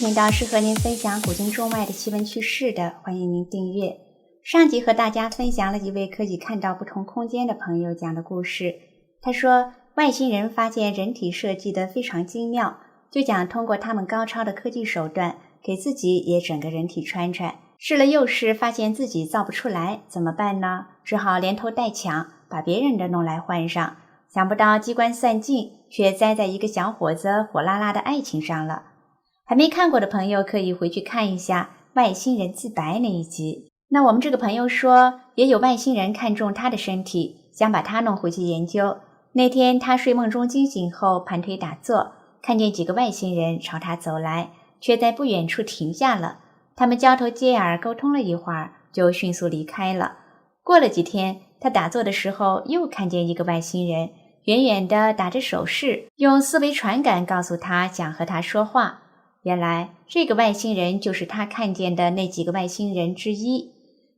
频道是和您分享古今中外的奇闻趣事的，欢迎您订阅。上集和大家分享了一位可以看到不同空间的朋友讲的故事。他说，外星人发现人体设计得非常精妙，就想通过他们高超的科技手段，给自己也整个人体穿穿。试了又试，发现自己造不出来，怎么办呢？只好连偷带抢，把别人的弄来换上。想不到机关算尽，却栽在一个小伙子火辣辣的爱情上了。还没看过的朋友可以回去看一下外星人自白那一集。那我们这个朋友说，也有外星人看中他的身体，想把他弄回去研究。那天他睡梦中惊醒后盘腿打坐，看见几个外星人朝他走来，却在不远处停下了。他们交头接耳沟通了一会儿，就迅速离开了。过了几天，他打坐的时候又看见一个外星人，远远地打着手势，用思维传感告诉他想和他说话。原来这个外星人就是他看见的那几个外星人之一。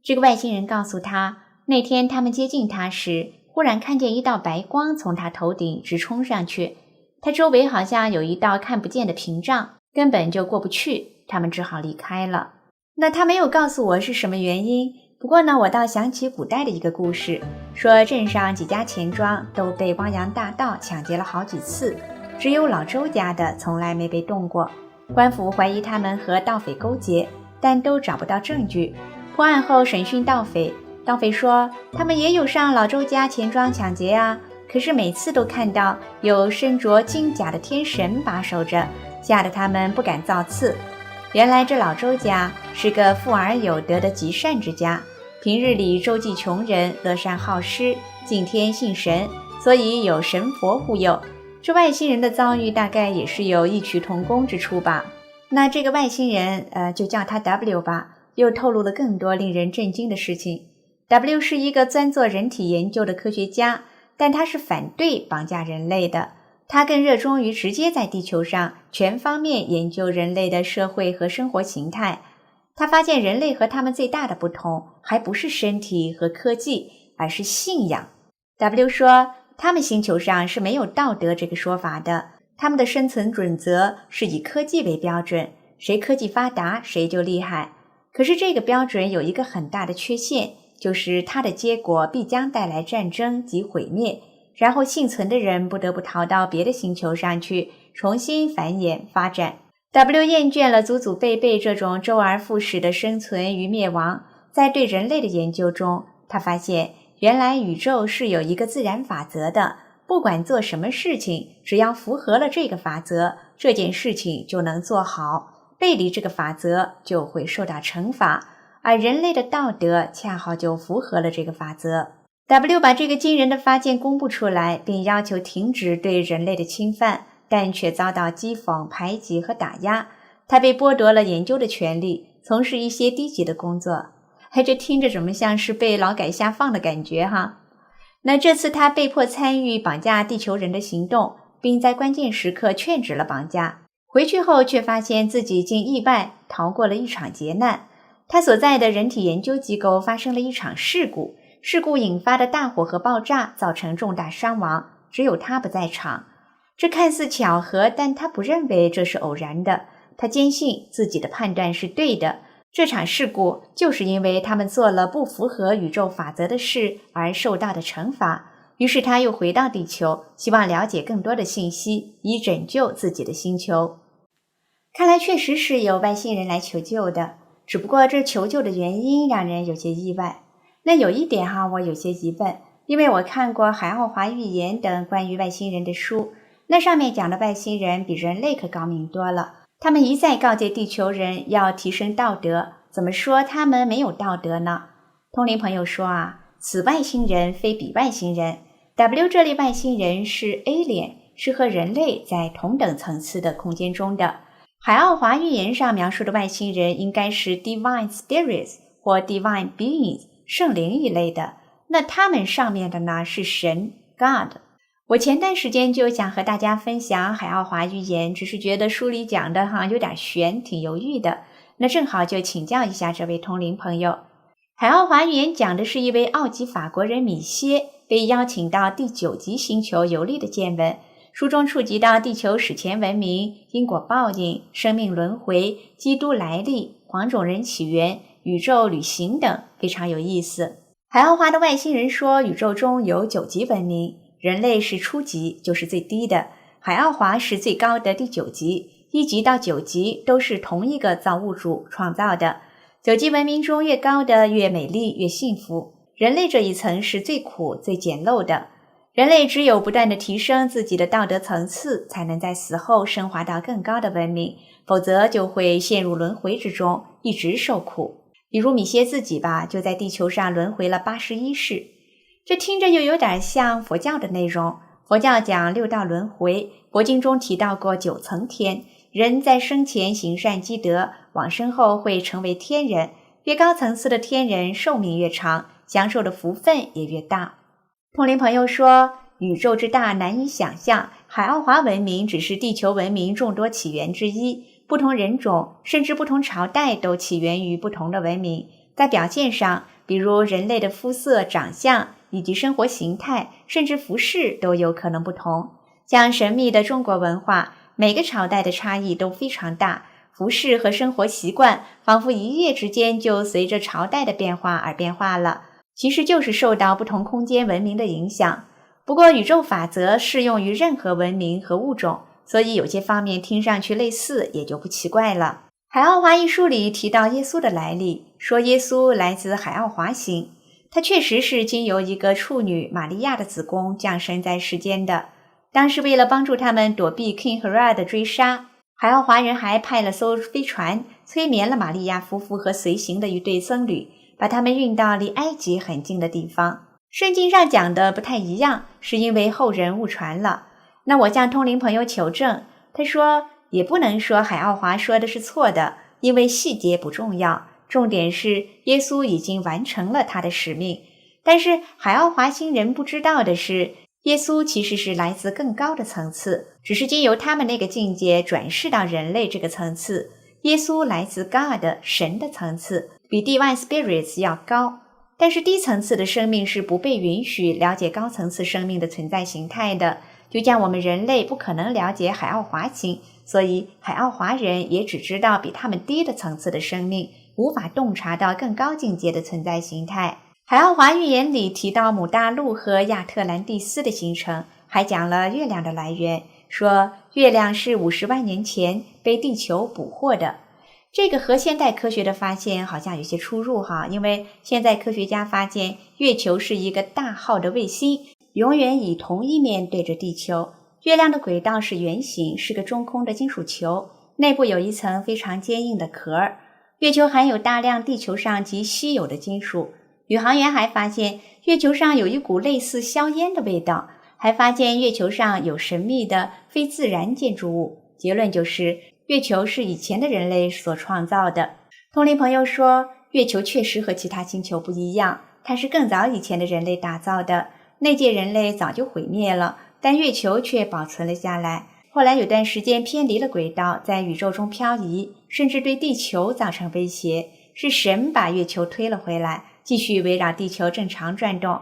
这个外星人告诉他，那天他们接近他时，忽然看见一道白光从他头顶直冲上去，他周围好像有一道看不见的屏障，根本就过不去，他们只好离开了。那他没有告诉我是什么原因，不过呢，我倒想起古代的一个故事，说镇上几家钱庄都被汪洋大盗抢劫了好几次，只有老周家的从来没被动过。官府怀疑他们和盗匪勾结，但都找不到证据。破案后审讯盗匪，盗匪说他们也有上老周家钱庄抢劫啊，可是每次都看到有身着金甲的天神把守着，吓得他们不敢造次。原来这老周家是个富而有德的极善之家，平日里周济穷人，乐善好施，敬天信神，所以有神佛护佑。这外星人的遭遇大概也是有异曲同工之处吧。那这个外星人就叫他 W 吧，又透露了更多令人震惊的事情。 W 是一个专做人体研究的科学家，但他是反对绑架人类的，他更热衷于直接在地球上全方面研究人类的社会和生活形态。他发现人类和他们最大的不同还不是身体和科技，而是信仰。 W 说他们星球上是没有道德这个说法的，他们的生存准则是以科技为标准，谁科技发达谁就厉害。可是这个标准有一个很大的缺陷，就是它的结果必将带来战争及毁灭，然后幸存的人不得不逃到别的星球上去重新繁衍发展。 W 厌倦了祖祖辈辈这种周而复始的生存与灭亡，在对人类的研究中，他发现原来宇宙是有一个自然法则的，不管做什么事情，只要符合了这个法则，这件事情就能做好，背离这个法则就会受到惩罚，而人类的道德恰好就符合了这个法则。 W 把这个惊人的发现公布出来，并要求停止对人类的侵犯，但却遭到讥讽、排挤和打压，他被剥夺了研究的权利，从事一些低级的工作。这听着怎么像是被劳改下放的感觉哈。那这次他被迫参与绑架地球人的行动，并在关键时刻劝止了绑架。回去后却发现自己竟意外逃过了一场劫难。他所在的人体研究机构发生了一场事故，事故引发的大火和爆炸造成重大伤亡，只有他不在场。这看似巧合，但他不认为这是偶然的，他坚信自己的判断是对的。这场事故就是因为他们做了不符合宇宙法则的事而受到的惩罚，于是他又回到地球，希望了解更多的信息，以拯救自己的星球。看来确实是有外星人来求救的，只不过这求救的原因让人有些意外。那有一点我有些疑问，因为我看过海奥华预言等关于外星人的书，那上面讲的外星人比人类可高明多了。他们一再告诫地球人要提升道德，怎么说他们没有道德呢？通灵朋友说此外星人非彼外星人， W 这类外星人是 alien， 是和人类在同等层次的空间中的。海奥华预言上描述的外星人应该是 divine spirits 或 divine beings， 圣灵一类的，那他们上面的呢是神 God。我前段时间就想和大家分享海奥华预言，只是觉得书里讲的有点悬，挺犹豫的。那正好就请教一下这位通灵朋友。海奥华预言讲的是一位奥籍法国人米歇被邀请到第9级星球游历的见闻，书中触及到地球史前文明、因果报应、生命轮回、基督来历、黄种人起源、宇宙旅行等，非常有意思。海奥华的外星人说，宇宙中有9级文明，人类是初级，就是最低的，海奥华是最高的第9级，1级到9级都是同一个造物主创造的。9级文明中越高的越美丽越幸福，人类这一层是最苦最简陋的。人类只有不断地提升自己的道德层次，才能在死后升华到更高的文明，否则就会陷入轮回之中，一直受苦。比如米歇自己吧，就在地球上轮回了81世。这听着又有点像佛教的内容。佛教讲6道轮回，佛经中提到过9层天，人在生前行善积德，往生后会成为天人，越高层次的天人寿命越长，享受的福分也越大。通灵朋友说，宇宙之大难以想象，海奥华文明只是地球文明众多起源之一，不同人种甚至不同朝代都起源于不同的文明，在表现上，比如人类的肤色、长相以及生活形态，甚至服饰都有可能不同。像神秘的中国文化，每个朝代的差异都非常大，服饰和生活习惯仿佛一夜之间就随着朝代的变化而变化了，其实就是受到不同空间文明的影响。不过宇宙法则适用于任何文明和物种，所以有些方面听上去类似也就不奇怪了。海奥华一书里提到耶稣的来历，说耶稣来自海奥华星，他确实是经由一个处女玛利亚的子宫降生在世间的。当时为了帮助他们躲避 King Herod 的追杀，海奥华人还派了艘飞船，催眠了玛利亚夫妇和随行的一对僧侣，把他们运到离埃及很近的地方。圣经上讲的不太一样，是因为后人误传了。那我向通灵朋友求证，他说也不能说海奥华说的是错的，因为细节不重要，重点是耶稣已经完成了他的使命。但是海奥华星人不知道的是，耶稣其实是来自更高的层次，只是经由他们那个境界转世到人类这个层次。耶稣来自 God 神的层次，比 Divine Spirits 要高。但是低层次的生命是不被允许了解高层次生命的存在形态的，就像我们人类不可能了解海奥华星，所以海奥华人也只知道比他们低的层次的生命，无法洞察到更高境界的存在形态。海奥华预言里提到姆大陆和亚特兰蒂斯的形成，还讲了月亮的来源，说月亮是50万年前被地球捕获的。这个和现代科学的发现好像有些出入哈，因为现在科学家发现月球是一个大号的卫星，永远以同一面对着地球。月亮的轨道是圆形，是个中空的金属球，内部有一层非常坚硬的壳。月球含有大量地球上极稀有的金属。宇航员还发现月球上有一股类似硝烟的味道，还发现月球上有神秘的非自然建筑物。结论就是月球是以前的人类所创造的。通灵朋友说，月球确实和其他星球不一样，它是更早以前的人类打造的，那届人类早就毁灭了，但月球却保存了下来。后来有段时间偏离了轨道，在宇宙中漂移，甚至对地球造成威胁，是神把月球推了回来，继续围绕地球正常转动。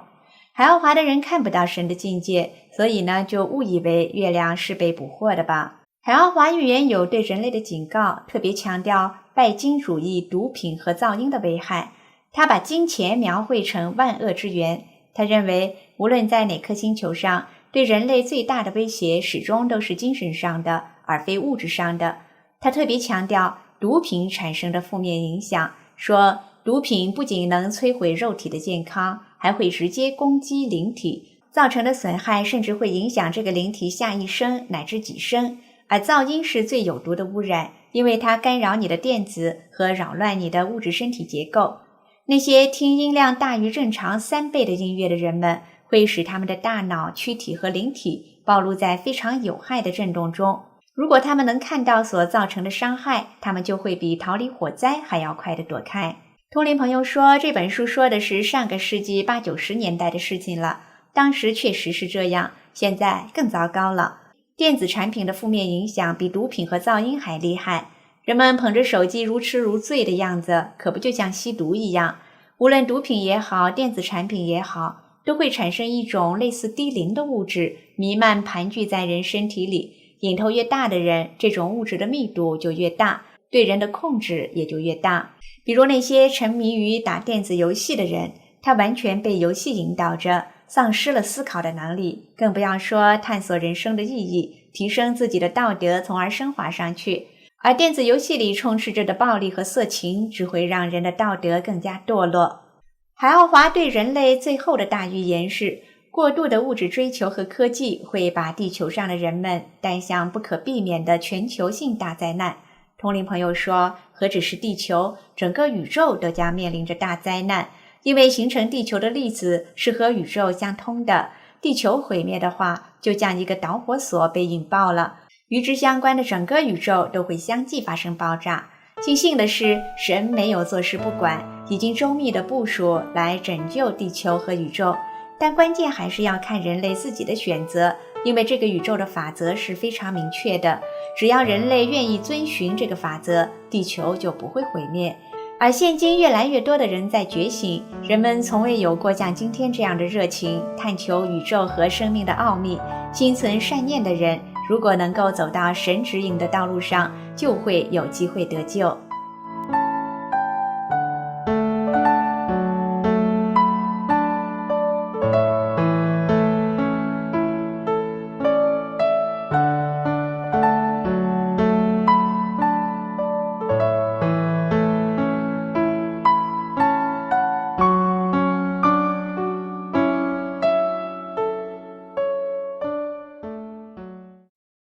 海奥华的人看不到神的境界，所以呢就误以为月亮是被捕获的吧。海奥华预言有对人类的警告，特别强调拜金主义、毒品和噪音的危害。他把金钱描绘成万恶之源。他认为无论在哪颗星球上，对人类最大的威胁始终都是精神上的，而非物质上的。他特别强调毒品产生的负面影响，说毒品不仅能摧毁肉体的健康，还会直接攻击灵体，造成的损害甚至会影响这个灵体下一生乃至几生。而噪音是最有毒的污染，因为它干扰你的电子和扰乱你的物质身体结构。那些听音量大于正常3倍的音乐的人们，会使他们的大脑、躯体和灵体暴露在非常有害的震动中。如果他们能看到所造成的伤害，他们就会比逃离火灾还要快地躲开。通灵朋友说，这本书说的是上个世纪80、90年代的事情了，当时确实是这样，现在更糟糕了。电子产品的负面影响比毒品和噪音还厉害，人们捧着手机如痴如醉的样子，可不就像吸毒一样。无论毒品也好，电子产品也好，都会产生一种类似低磷的物质，弥漫盘踞在人身体里。瘾头越大的人，这种物质的密度就越大，对人的控制也就越大。比如那些沉迷于打电子游戏的人，他完全被游戏引导着，丧失了思考的能力，更不要说探索人生的意义，提升自己的道德，从而升华上去。而电子游戏里充斥着的暴力和色情，只会让人的道德更加堕落。海奥华对人类最后的大预言是，过度的物质追求和科技会把地球上的人们带向不可避免的全球性大灾难。同龄朋友说，何止是地球，整个宇宙都将面临着大灾难，因为形成地球的粒子是和宇宙相通的，地球毁灭的话，就像一个导火索被引爆了，与之相关的整个宇宙都会相继发生爆炸。庆幸的是，神没有坐视不管，已经周密的部署来拯救地球和宇宙。但关键还是要看人类自己的选择，因为这个宇宙的法则是非常明确的，只要人类愿意遵循这个法则，地球就不会毁灭。而现今越来越多的人在觉醒，人们从未有过像今天这样的热情，探求宇宙和生命的奥秘。心存善念的人，如果能够走到神指引的道路上，就会有机会得救。